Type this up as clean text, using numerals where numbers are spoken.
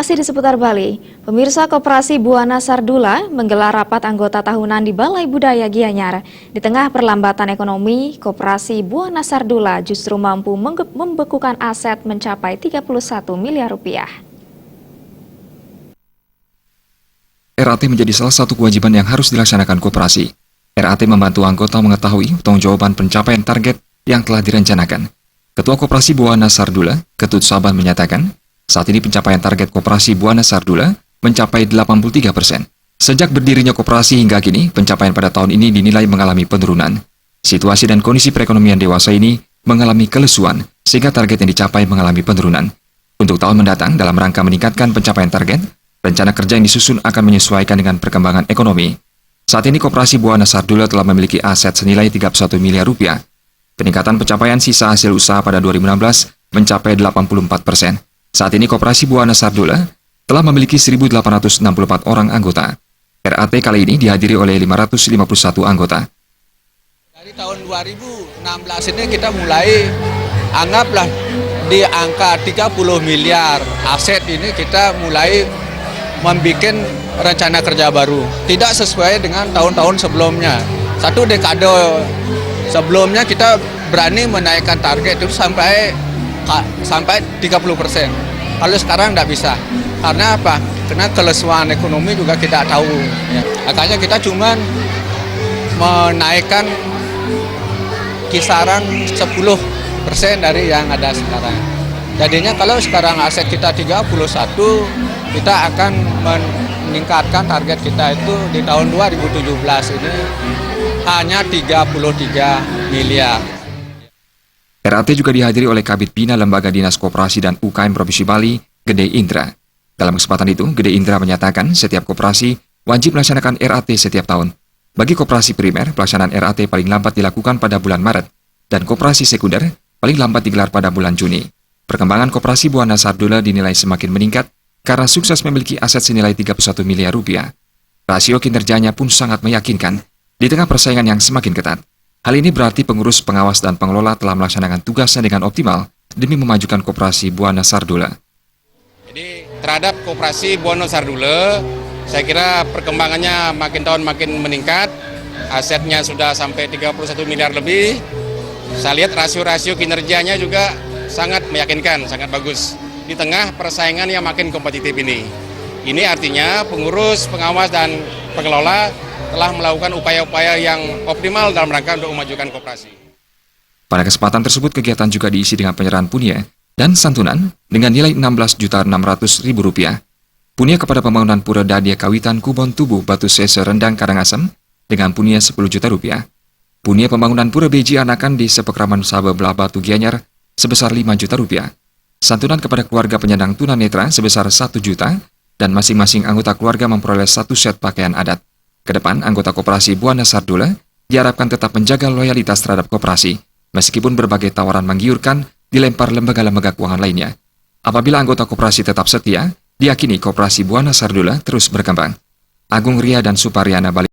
Masih di seputar Bali, pemirsa Koperasi Buana Sardula menggelar rapat anggota tahunan di Balai Budaya Gianyar. Di tengah perlambatan ekonomi, Koperasi Buana Sardula justru mampu membekukan aset mencapai 31 miliar rupiah. RAT menjadi salah satu kewajiban yang harus dilaksanakan koperasi. RAT membantu anggota mengetahui tanggung-jawaban pencapaian target yang telah direncanakan. Ketua Koperasi Buana Sardula, Ketut Saban menyatakan, saat ini pencapaian target Koperasi Buana Sardula mencapai 83%. Sejak berdirinya koperasi hingga kini, pencapaian pada tahun ini dinilai mengalami penurunan. Situasi dan kondisi perekonomian dewasa ini mengalami kelesuan, sehingga target yang dicapai mengalami penurunan. Untuk tahun mendatang, dalam rangka meningkatkan pencapaian target, rencana kerja yang disusun akan menyesuaikan dengan perkembangan ekonomi. Saat ini Koperasi Buana Sardula telah memiliki aset senilai 31 miliar rupiah. Peningkatan pencapaian sisa hasil usaha pada 2016 mencapai 84%. Saat ini Koperasi Buana Sardula telah memiliki 1.864 orang anggota. RAT kali ini dihadiri oleh 551 anggota. Dari tahun 2016 ini kita mulai anggaplah di angka 30 miliar aset ini kita mulai membuat rencana kerja baru. Tidak sesuai dengan tahun-tahun sebelumnya. Satu dekade sebelumnya kita berani menaikkan target itu sampai 30%. Kalau sekarang tidak bisa. Karena apa? Karena kelesuan ekonomi juga kita tahu. Ya. Makanya kita cuma menaikkan kisaran 10% dari yang ada sekarang. Jadinya kalau sekarang aset kita 31, kita akan meningkatkan target kita itu di tahun 2017 ini hanya 33 miliar. RAT juga dihadiri oleh Kabid Bina Lembaga Dinas Koperasi dan UKM Provinsi Bali, Gede Indra. Dalam kesempatan itu, Gede Indra menyatakan setiap koperasi wajib melaksanakan RAT setiap tahun. Bagi koperasi primer, pelaksanaan RAT paling lambat dilakukan pada bulan Maret, dan koperasi sekunder paling lambat digelar pada bulan Juni. Perkembangan Koperasi Buana Sardula dinilai semakin meningkat karena sukses memiliki aset senilai 31 miliar rupiah. Rasio kinerjanya pun sangat meyakinkan di tengah persaingan yang semakin ketat. Hal ini berarti pengurus, pengawas, dan pengelola telah melaksanakan tugasnya dengan optimal demi memajukan Koperasi Buana Sardula. Jadi terhadap Koperasi Buana Sardula, saya kira perkembangannya makin tahun makin meningkat, asetnya sudah sampai 31 miliar lebih. Saya lihat rasio-rasio kinerjanya juga sangat meyakinkan, sangat bagus. Di tengah persaingan yang makin kompetitif ini. Ini artinya pengurus, pengawas, dan pengelola telah melakukan upaya-upaya yang optimal dalam rangka untuk memajukan koperasi. Pada kesempatan tersebut, kegiatan juga diisi dengan penyerahan punia dan santunan dengan nilai Rp16.600.000. Punia kepada pembangunan Pura Dadia Kawitan Kubon Tubuh Batu Sese Rendang Karangasem dengan punia Rp10 juta. Punia pembangunan Pura Beji Anakan di Sepekraman Sabe Belah Batu Gianyar sebesar Rp5 juta. Santunan kepada keluarga penyandang tunanetra sebesar Rp1 juta dan masing-masing anggota keluarga memperoleh 1 set pakaian adat. Kedepan, anggota Koperasi Buana Sardula diharapkan tetap menjaga loyalitas terhadap koperasi, meskipun berbagai tawaran menggiurkan dilempar lembaga-lembaga keuangan lainnya. Apabila anggota koperasi tetap setia, diyakini Koperasi Buana Sardula terus berkembang. Agung Ria dan Supariana Bali.